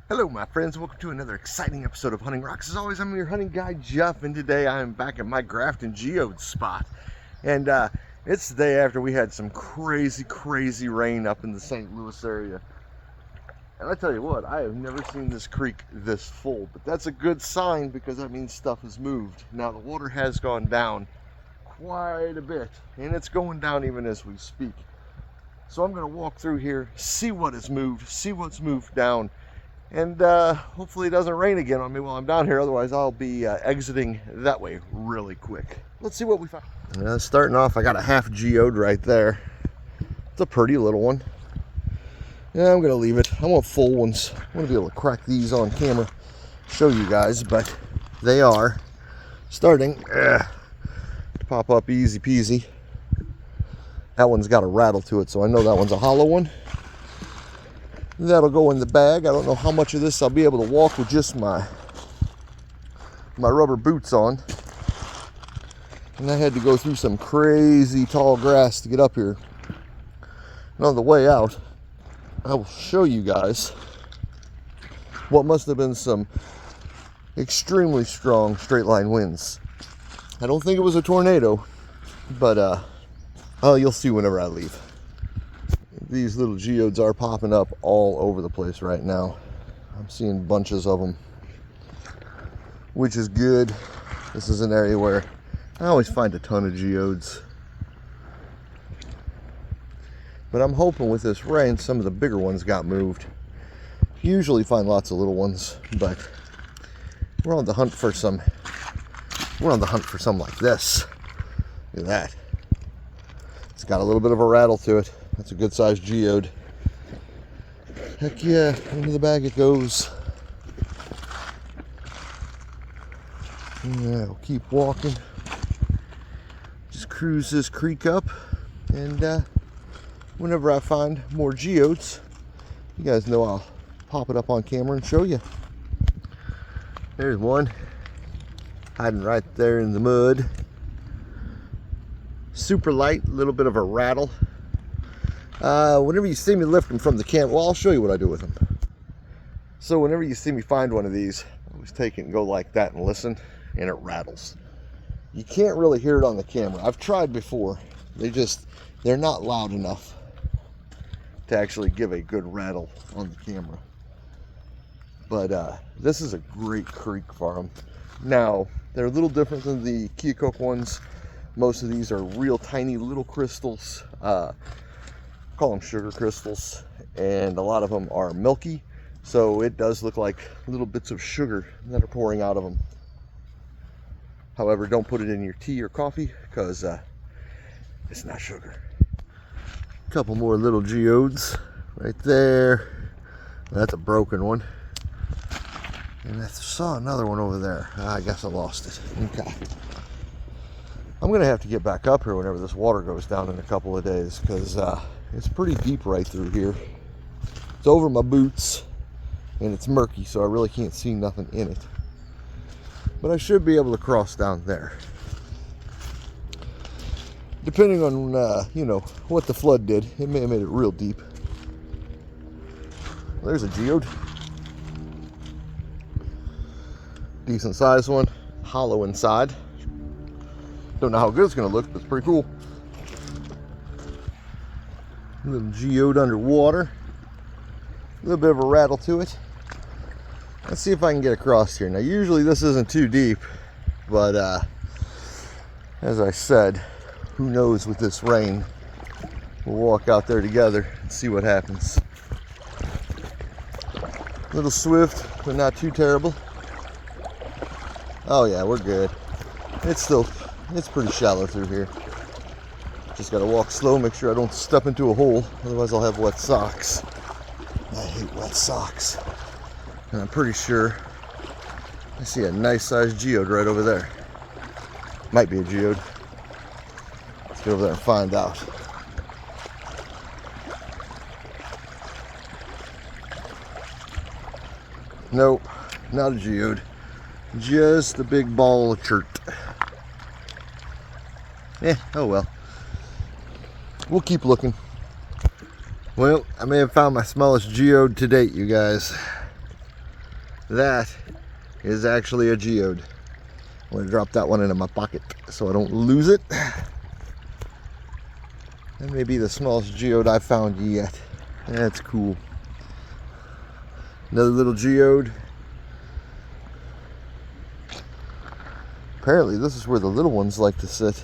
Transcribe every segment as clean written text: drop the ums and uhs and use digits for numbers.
Hello my friends, welcome to another exciting episode of Hunting Rocks. As always, I'm your hunting guide Jeff, and today I am back at my Grafton geode spot. And it's the day after we had some crazy rain up in the St. Louis area. And I tell you what, I have never seen this creek this full, but that's a good sign because that means stuff has moved. Now the water has gone down quite a bit, and it's going down even as we speak. So I'm going to walk through here, see what has moved, see what's moved down, and hopefully it doesn't rain again on me while I'm down here. Otherwise I'll be exiting that way really quick. Let's see what we find. Starting off, I got a half geode right there. It's a pretty little one. Yeah, I'm gonna leave it. I want full ones. I want to be able to crack these on camera, show you guys, but they are starting to pop up easy peasy. That one's got a rattle to it, so I know that one's a hollow one. That'll go in the bag. I don't know how much of this I'll be able to walk with just my rubber boots on. And I had to go through some crazy tall grass to get up here. And on the way out, I will show you guys what must have been some extremely strong straight line winds. I don't think it was a tornado, but oh, you'll see whenever I leave. These little geodes are popping up all over the place right now. I'm seeing bunches of them, which is good. This is an area where I always find a ton of geodes. But I'm hoping with this rain, some of the bigger ones got moved. Usually find lots of little ones, but we're on the hunt for some. We're on the hunt for some like this. Look at that. It's got a little bit of a rattle to it. That's a good sized geode. Heck yeah, into the bag it goes. Yeah, we'll keep walking. Just cruise this creek up, and whenever I find more geodes, you guys know I'll pop it up on camera and show you. There's one hiding right there in the mud. Super light, a little bit of a rattle. Whenever you see me lift them from the camp, well, I'll show you what I do with them. So whenever you see me find one of these, I always take it and go like that and listen, and it rattles. You can't really hear it on the camera. I've tried before. They're not loud enough to actually give a good rattle on the camera. But this is a great creek for them. Now, they're a little different than the Keokuk ones. Most of these are real tiny little crystals. Call them sugar crystals, and a lot of them are milky, so it does look like little bits of sugar that are pouring out of them. However, don't put it in your tea or coffee because it's not sugar. A couple more little geodes right there. That's a broken one, and I saw another one over there. I guess I lost it. Okay, I'm gonna have to get back up here whenever this water goes down in a couple of days, because it's pretty deep right through here. It's over my boots, and it's murky, so I really can't see nothing in it. But I should be able to cross down there. Depending on, you know, what the flood did, it may have made it real deep. There's a geode. Decent sized one, hollow inside. Don't know how good it's gonna look, but it's pretty cool. A little geode underwater. A little bit of a rattle to it. Let's see if I can get across here. Now usually this isn't too deep, but as I said, who knows with this rain. We'll walk out there together and see what happens. A little swift, but not too terrible. Oh yeah, we're good. It's pretty shallow through here. Just gotta walk slow, make sure I don't step into a hole, otherwise I'll have wet socks. I hate wet socks. And I'm pretty sure I see a nice sized geode right over there. Might be a geode. Let's get over there and find out. Nope, not a geode. Just a big ball of chert. Oh well. We'll keep looking. Well, I may have found my smallest geode to date, you guys. That is actually a geode. I'm going to drop that one into my pocket so I don't lose it. That may be the smallest geode I've found yet. That's cool. Another little geode. Apparently this is where the little ones like to sit.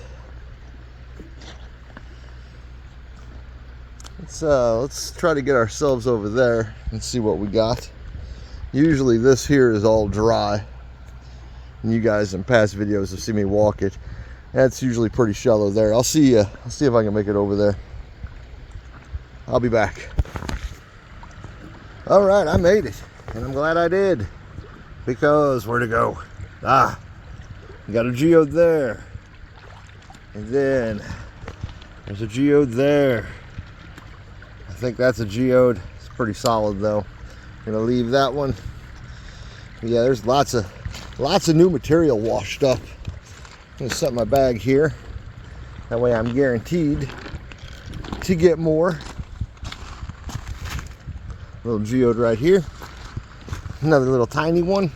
Let's try to get ourselves over there and see what we got. Usually this here is all dry. And you guys in past videos have seen me walk it. That's usually pretty shallow there. I'll see if I can make it over there. I'll be back. All right, I made it, and I'm glad I did, because where'd it go? We got a geode there, and then there's a geode there. I think that's a geode. It's pretty solid though. I'm gonna leave that one. Yeah, there's lots of new material washed up. I'm gonna set my bag here. That way I'm guaranteed to get more. Little geode right here. Another little tiny one.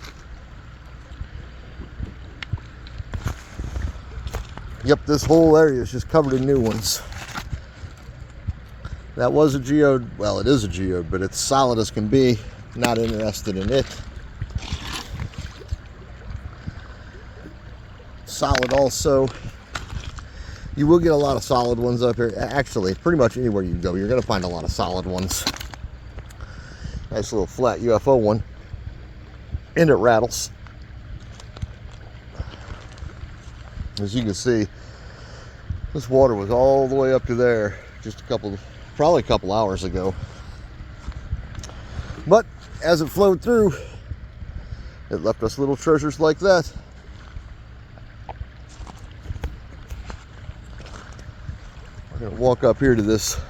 Yep, this whole area is just covered in new ones. That was a geode. Well, it is a geode, but it's solid as can be. Not interested in it. Solid also. You will get a lot of solid ones up here. Actually, pretty much anywhere you go, you're going to find a lot of solid ones. Nice little flat UFO one. And it rattles. As you can see, this water was all the way up to there just probably a couple hours ago. But as it flowed through, it left us little treasures like that. We're going to walk up here to this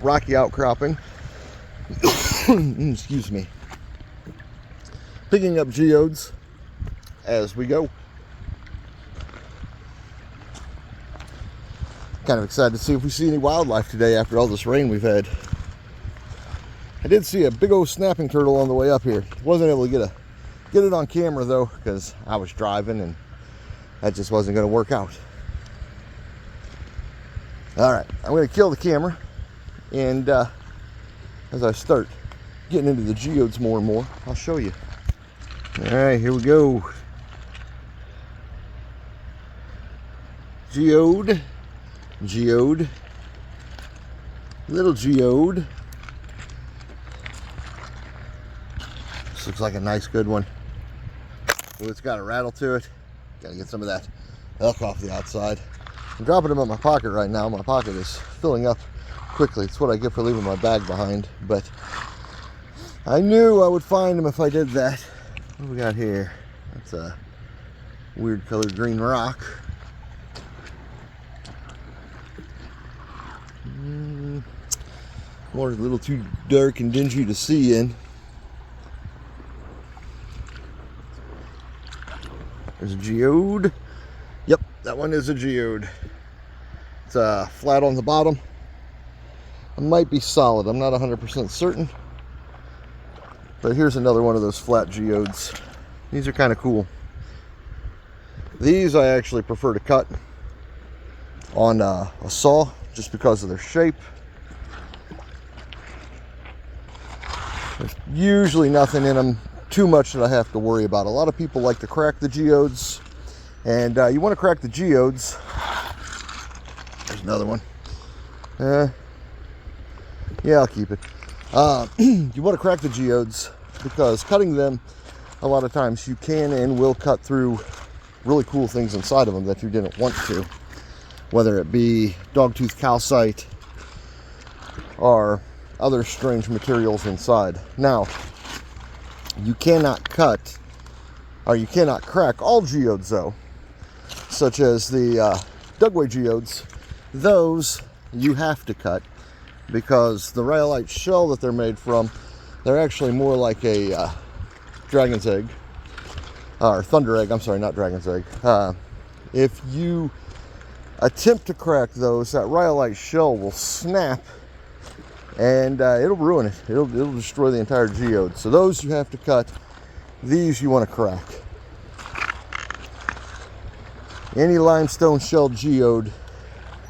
rocky outcropping. Excuse me. Picking up geodes as we go. Kind of excited to see if we see any wildlife today after all this rain we've had. I did see a big old snapping turtle on the way up here. Wasn't able to get it on camera though, because I was driving and that just wasn't going to work out. All right, I'm going to kill the camera, and as I start getting into the geodes more and more, I'll show you. All right, here we go. Geode. Geode. Little geode. This looks like a nice good one. Oh, it's got a rattle to it. Gotta get some of that elk off the outside. I'm dropping them in my pocket right now. My pocket is filling up quickly. It's what I get for leaving my bag behind, but I knew I would find them if I did that. What do we got here? That's a weird colored green rock. Water's a little too dark and dingy to see in. There's a geode. Yep, that one is a geode. It's flat on the bottom. It might be solid. I'm not 100% certain. But here's another one of those flat geodes. These are kind of cool. These I actually prefer to cut on a saw just because of their shape. There's usually nothing in them too much that I have to worry about. A lot of people like to crack the geodes, and you want to crack the geodes. There's another one. Yeah, I'll keep it. You want to crack the geodes because cutting them, a lot of times you can and will cut through really cool things inside of them that you didn't want to, whether it be dogtooth calcite or other strange materials inside. Now, you cannot cut, or you cannot crack all geodes though, such as the Dugway geodes. Those you have to cut because the rhyolite shell that they're made from, they're actually more like a dragon's egg, or thunder egg. I'm sorry, not dragon's egg. If you attempt to crack those, that rhyolite shell will snap and it'll ruin it. It'll destroy the entire geode. So those you have to cut, These you want to crack. Any limestone shell geode,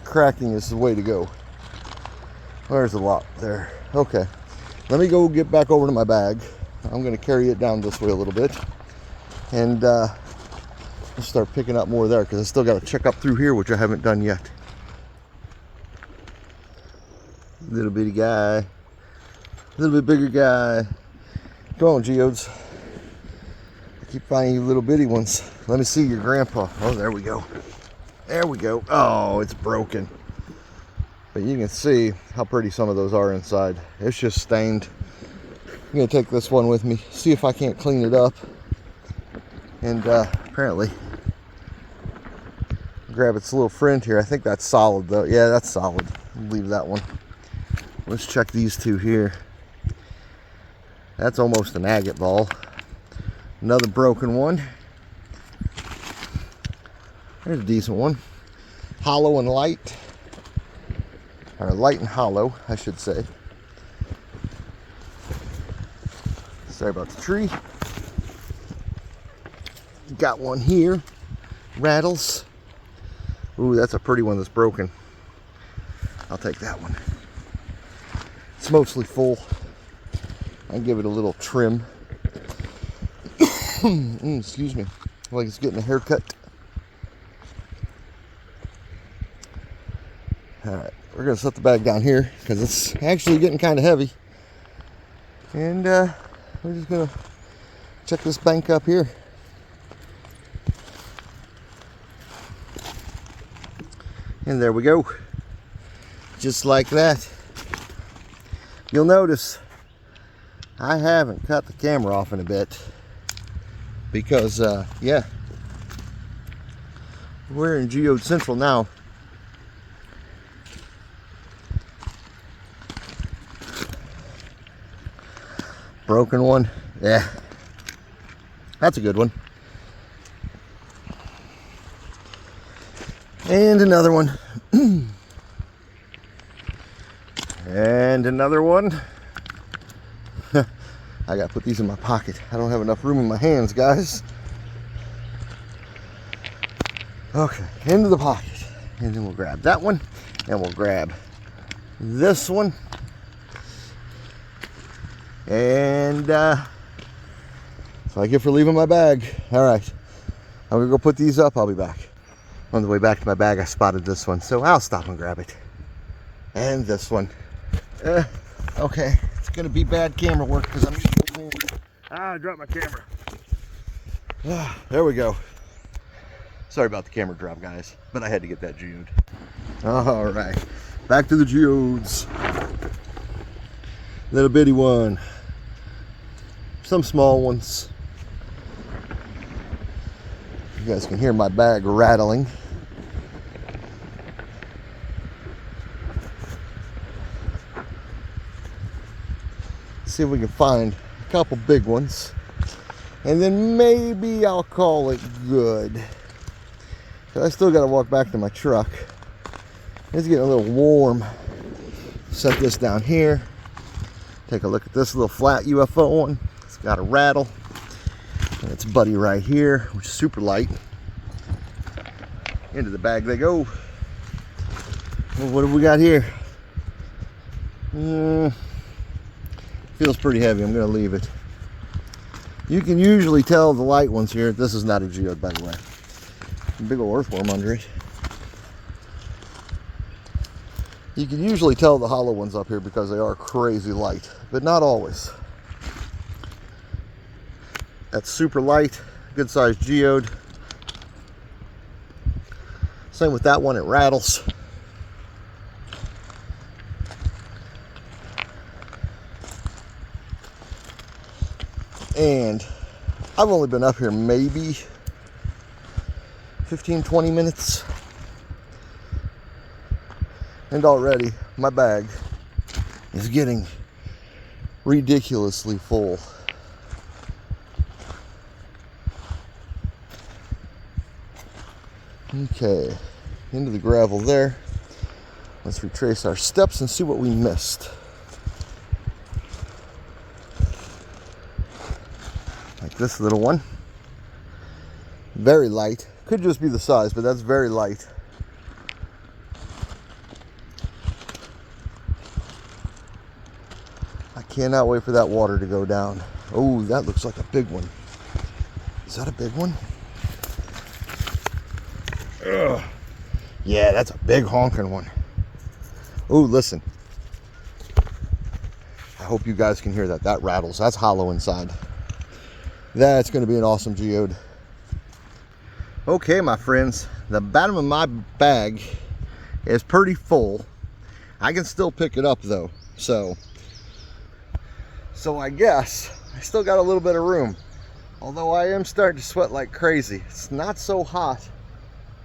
cracking is the way to go. There's a lot there. Okay, let me go get back over to my bag. I'm going to carry it down this way a little bit, and I'll start picking up more there, because I still got to check up through here, which I haven't done yet. Little bitty guy, a little bit bigger guy. Come on, geodes. I keep finding you little bitty ones. Let me see your grandpa. Oh, there we go. There we go. Oh, it's broken. But you can see how pretty some of those are inside. It's just stained. I'm gonna take this one with me, see if I can't clean it up. And apparently grab its little friend here. I think that's solid though. Yeah, that's solid. Leave that one. Let's check these two here. That's almost an agate ball. Another broken one. There's a decent one. Hollow and light. Or light and hollow, I should say. Sorry about the tree. Got one here. Rattles. Ooh, that's a pretty one that's broken. I'll take that one. It's mostly full. I'll give it a little trim. Excuse me. Like it's getting a haircut. Alright, we're going to set the bag down here because it's actually getting kind of heavy. And we're just going to check this bank up here. And there we go. Just like that. You'll notice I haven't cut the camera off in a bit because, yeah, we're in Geode Central now. Broken one, yeah, that's a good one. And another one. And another one. I gotta put these in my pocket. I don't have enough room in my hands, guys. Okay, into the pocket. And then we'll grab that one. And we'll grab this one. And that's what I get for leaving my bag. Alright, I'm gonna go put these up. I'll be back. On the way back to my bag, I spotted this one, so I'll stop and grab it. And this one. Okay, it's gonna be bad camera work because I'm using my hand. I dropped my camera. There we go. Sorry about the camera drop, guys, but I had to get that geode. All right, back to the geodes. Little bitty one. Some small ones. You guys can hear my bag rattling. See if we can find a couple big ones, and then maybe I'll call it good. I still got to walk back to my truck. It's getting a little warm. Set this down here. Take a look at this little flat UFO one. It's got a rattle. And its buddy right here, which is super light. Into the bag they go. Well, what have we got here? Feels pretty heavy. I'm going to leave it. You can usually tell the light ones here. This is not a geode, by the way. A big old earthworm under it. You can usually tell the hollow ones up here because they are crazy light, but not always. That's super light, good sized geode. Same with that one, it rattles. And I've only been up here maybe 15-20 minutes. And already my bag is getting ridiculously full. Okay, into the gravel there. Let's retrace our steps and see what we missed. like this little one. Very light. Could just be the size, but that's very light. I cannot wait for that water to go down. Oh, that looks like a big one. Is that a big one? Ugh. Yeah, that's a big honking one. Oh, listen. I hope you guys can hear that. That rattles. That's hollow inside. That's going to be an awesome geode. Okay, my friends. The bottom of my bag is pretty full. I can still pick it up, though. So I guess I still got a little bit of room. Although I am starting to sweat like crazy. It's not so hot,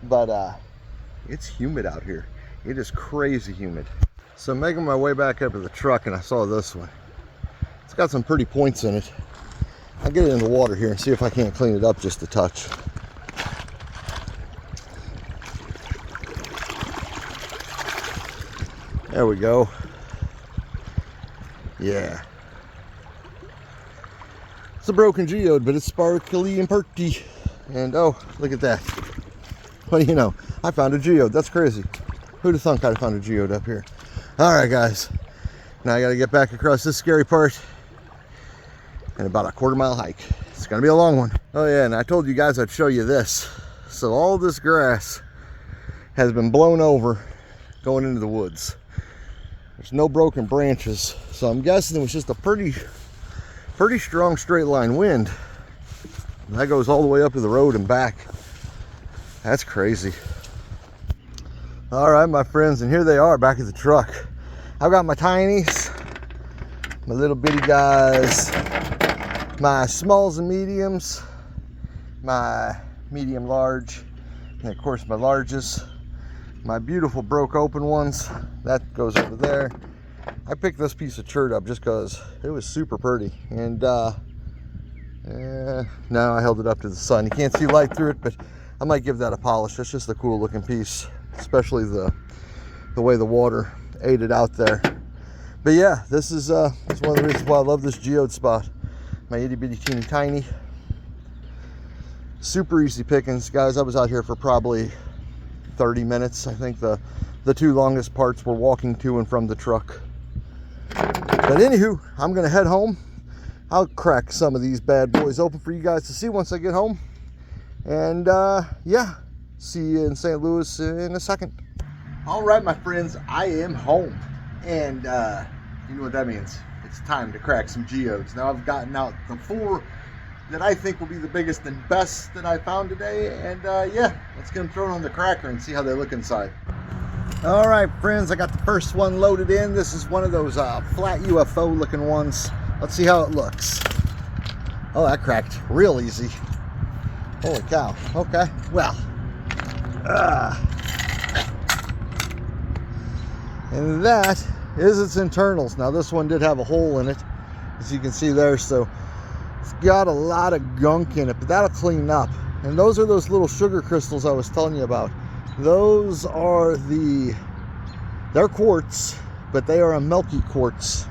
but it's humid out here. It is crazy humid. So I'm making my way back up to the truck and I saw this one. It's got some pretty points in it. I'll get it in the water here and see if I can't clean it up just a touch. There we go. Yeah. It's a broken geode, but it's sparkly and pretty. And oh, look at that. What do you know? I found a geode. That's crazy. Who'd have thunk I'd found a geode up here? All right, guys. Now I got to get back across this scary part and about a quarter-mile hike. It's going to be a long one. Oh, yeah, and I told you guys I'd show you this. So all this grass has been blown over going into the woods. There's no broken branches. So I'm guessing it was just a pretty strong straight line wind. And that goes all the way up to the road and back. That's crazy. All right, my friends, and here they are back at the truck. I've got my tinies, my little bitty guys, my smalls and mediums, my medium large, and of course my larges, my beautiful broke open ones. That goes over there. I picked this piece of chert up just because it was super pretty, and now I held it up to the sun. You can't see light through it, but I might give that a polish. It's just a cool looking piece, especially the way the water ate it out there. But yeah, this is one of the reasons why I love this geode spot. My itty bitty teeny tiny, super easy pickings, guys. I was out here for probably 30 minutes. I think the two longest parts were walking to and from the truck. But anywho, I'm gonna head home. I'll crack some of these bad boys open for you guys to see once I get home. And yeah, see you in St. Louis in a second. All right, my friends, I am home. And you know what that means. It's time to crack some geodes. Now I've gotten out the 4 that I think will be the biggest and best that I found today. And yeah, let's get them thrown on the cracker and see how they look inside. All right, friends, I got the first one loaded in. This is one of those flat UFO looking ones. Let's see how it looks. Oh, that cracked real easy. Holy cow. Okay, well. And that is its internals. Now this one did have a hole in it, as you can see there, so it's got a lot of gunk in it, but that'll clean up. And those are those little sugar crystals I was telling you about. Those are they're quartz, but they are a milky quartz.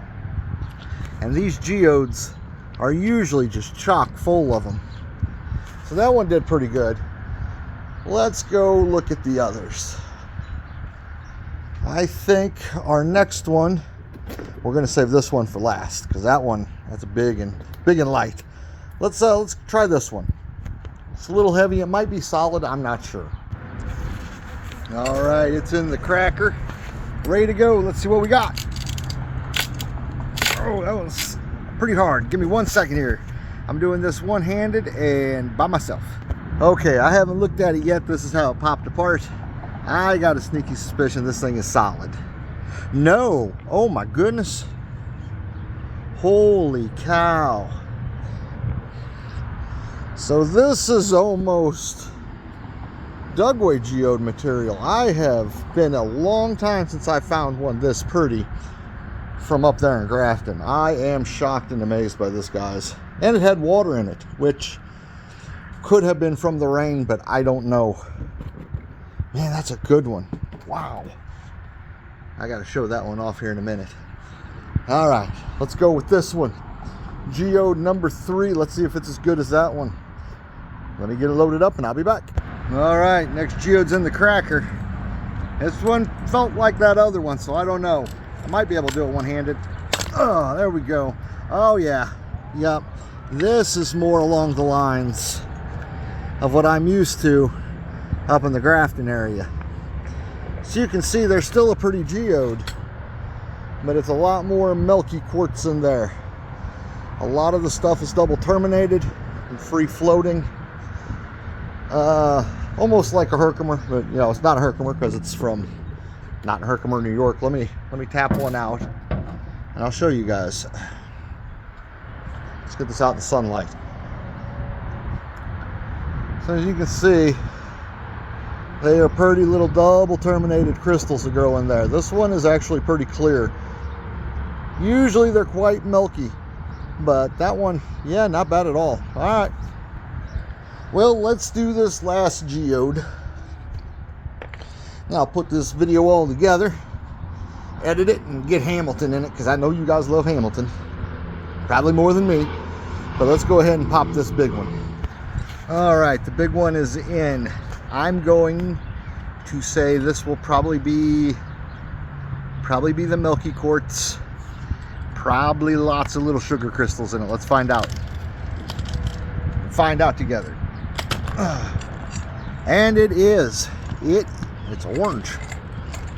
And these geodes are usually just chock full of them. So that one did pretty good. Let's go look at the others. I think our next one, we're gonna save this one for last, because that's big and light. Let's try this one. It's a little heavy. It might be solid. I'm not sure. All right, it's in the cracker, ready to go. Let's see what we got. Oh, that was pretty hard. Give me 1 second here. I'm doing this one-handed and by myself. Okay, I haven't looked at it yet. This is how it popped apart. I got a sneaky suspicion this thing is solid. No, oh my goodness. Holy cow. So this is almost Dugway geode material. I have been a long time since I found one this pretty from up there in Grafton. I am shocked and amazed by this, guys. And it had water in it, which could have been from the rain, but I don't know. Man, that's a good one. Wow. I got to show that one off here in a minute. All right, let's go with this one. geode number 3. Let's see if it's as good as that one. Let me get it loaded up and I'll be back. All right, next geode's in the cracker. This one felt like that other one, so I don't know. I might be able to do it one-handed. Oh, there we go. Oh yeah, yep. This is more along the lines of what I'm used to up in the Grafton area. So you can see there's still a pretty geode, but it's a lot more milky quartz in there. A lot of the stuff is double terminated and free floating. Almost like a Herkimer, but you know, it's not a Herkimer because it's from not Herkimer, New York. Let me tap one out and I'll show you guys. Let's get this out in the sunlight. So as you can see, they are pretty little double terminated crystals that grow in there. This one is actually pretty clear. Usually they're quite milky, but that one, yeah, not bad at all. All right. Well, let's do this last geode. Now I'll put this video all together, edit it, and get Hamilton in it, because I know you guys love Hamilton. Probably more than me. But let's go ahead and pop this big one. All right, the big one is in. I'm going to say this will probably be the milky quartz. Probably lots of little sugar crystals in it. Let's find out. Find out together. And it is. It's orange.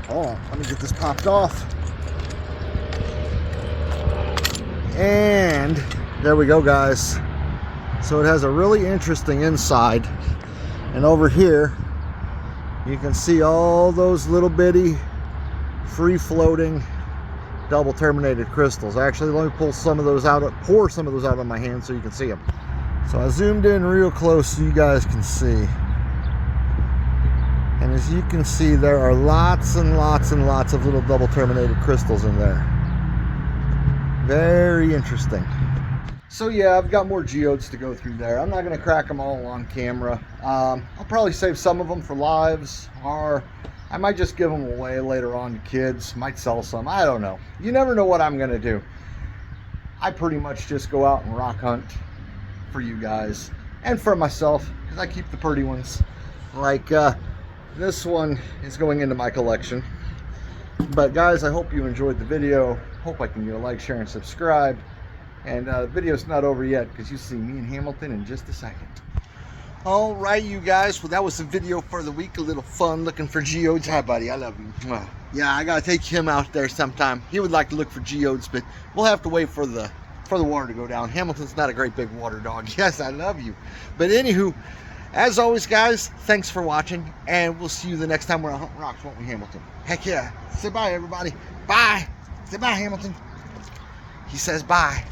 Oh, let me get this popped off. And there we go, guys. So it has a really interesting inside. And over here, you can see all those little bitty, free-floating, double terminated crystals. Actually, let me pull some of those out, pour some of those out on my hand so you can see them. So I zoomed in real close so you guys can see. And as you can see, there are lots and lots and lots of little double terminated crystals in there. Very interesting. So yeah, I've got more geodes to go through there. I'm not going to crack them all on camera. I'll probably save some of them for lives, or I might just give them away later on to kids. Might sell some. I don't know. You never know what I'm going to do. I pretty much just go out and rock hunt for you guys and for myself, because I keep the pretty ones. Like this one is going into my collection. But guys, I hope you enjoyed the video. Hope I can get a like, share, and subscribe. And the video's not over yet, because you see me and Hamilton in just a second. All right, you guys. Well, that was the video for the week. A little fun looking for geodes. Hi, buddy. I love you. Yeah, I gotta take him out there sometime. He would like to look for geodes, but we'll have to wait for the water to go down. Hamilton's not a great big water dog. Yes, I love you. But anywho, as always, guys, thanks for watching, and we'll see you the next time we're on HuntingRocks, won't we, Hamilton? Heck yeah. Say bye, everybody. Bye. Say bye, Hamilton. He says bye.